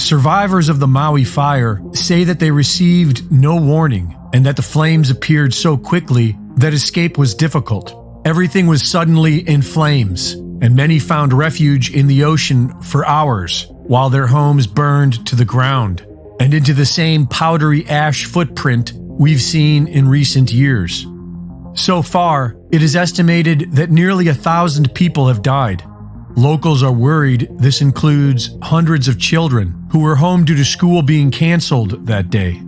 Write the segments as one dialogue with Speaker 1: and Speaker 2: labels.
Speaker 1: Survivors of the Maui fire say that they received no warning and that the flames appeared so quickly that escape was difficult. Everything was suddenly in flames, and many found refuge in the ocean for hours while their homes burned to the ground and into the same powdery ash footprint we've seen in recent years. So far, it is estimated that nearly 1,000 people have died. Locals are worried this includes hundreds of children who were home due to school being canceled that day.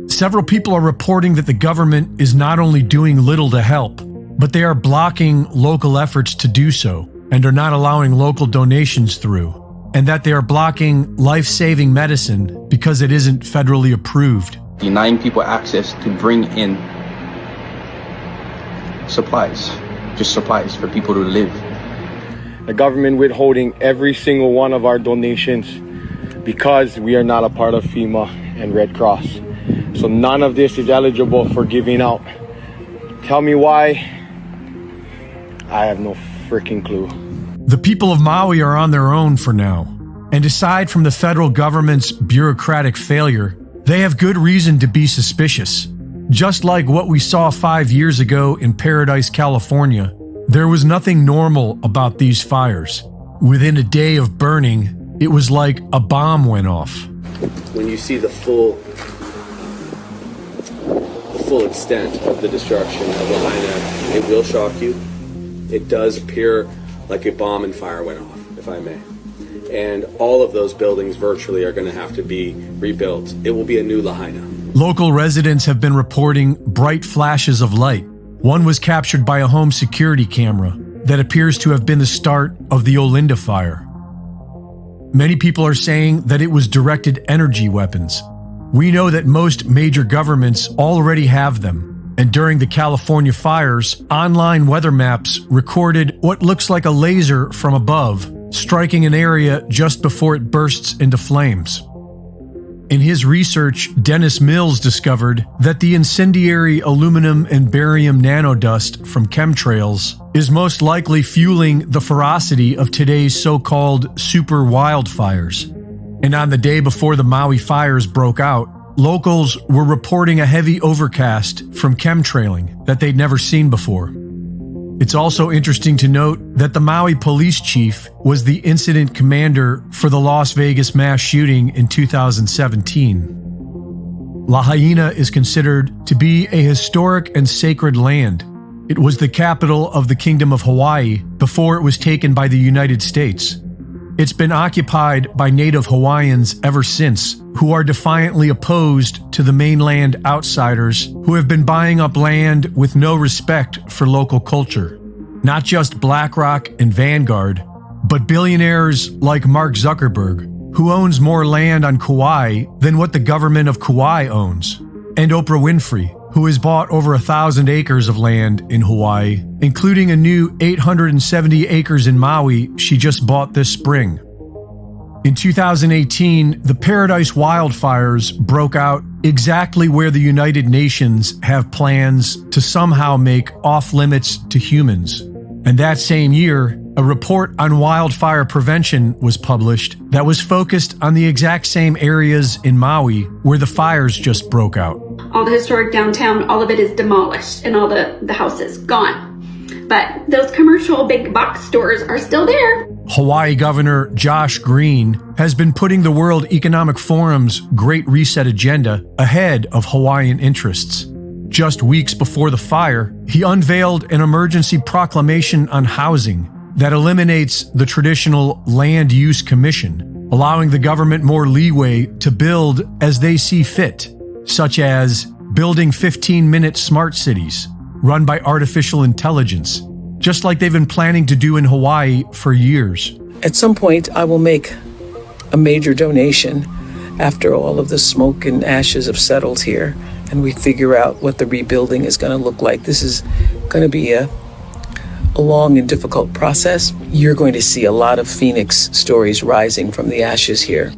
Speaker 1: Several people are reporting that the government is not only doing little to help, but they are blocking local efforts to do so and are not allowing local donations through, and that they are blocking life-saving medicine because it isn't federally approved.
Speaker 2: Denying people access to bring in supplies, just supplies for people to live.
Speaker 3: The government withholding every single one of our donations because we are not a part of FEMA and Red Cross. So none of this is eligible for giving out. Tell me why. I have no freaking clue.
Speaker 1: The people of Maui are on their own for now. And aside from the federal government's bureaucratic failure, they have good reason to be suspicious. Just like what we saw 5 years ago in Paradise, California, there was nothing normal about these fires. Within a day of burning, it was like a bomb went off.
Speaker 4: When you see the full extent of the destruction of Lahaina, it will shock you. It does appear like a bomb and fire went off, if I may. And all of those buildings virtually are going to have to be rebuilt. It will be a new Lahaina.
Speaker 1: Local residents have been reporting bright flashes of light. One was captured by a home security camera that appears to have been the start of the Olinda fire. Many people are saying that it was directed energy weapons. We know that most major governments already have them, and during the California fires, online weather maps recorded what looks like a laser from above, striking an area just before it bursts into flames. In his research, Dennis Mills discovered that the incendiary aluminum and barium nanodust from chemtrails is most likely fueling the ferocity of today's so-called super wildfires. And on the day before the Maui fires broke out, locals were reporting a heavy overcast from chemtrailing that they'd never seen before. It's also interesting to note that the Maui police chief was the incident commander for the Las Vegas mass shooting in 2017. Lahaina is considered to be a historic and sacred land. It was the capital of the Kingdom of Hawaii before it was taken by the United States. It's been occupied by native Hawaiians ever since, who are defiantly opposed to the mainland outsiders who have been buying up land with no respect for local culture. Not just BlackRock and Vanguard, but billionaires like Mark Zuckerberg, who owns more land on Kauai than what the government of Kauai owns, and Oprah Winfrey, who has bought over 1,000 acres of land in Hawaii, including a new 870 acres in Maui she just bought this spring. In 2018, the Paradise wildfires broke out exactly where the United Nations have plans to somehow make off-limits to humans. And that same year, a report on wildfire prevention was published that was focused on the exact same areas in Maui where the fires just broke out.
Speaker 5: All the historic downtown, all of it is demolished and all the houses gone. But those commercial big box stores are still there.
Speaker 1: Hawaii Governor Josh Green has been putting the World Economic Forum's Great Reset agenda ahead of Hawaiian interests. Just weeks before the fire, he unveiled an emergency proclamation on housing that eliminates the traditional Land Use Commission, allowing the government more leeway to build as they see fit, such as building 15-minute smart cities run by artificial intelligence, just like they've been planning to do in Hawaii for years.
Speaker 6: At some point, I will make a major donation after all of the smoke and ashes have settled here and we figure out what the rebuilding is going to look like. This is going to be a long and difficult process. You're going to see a lot of Phoenix stories rising from the ashes here.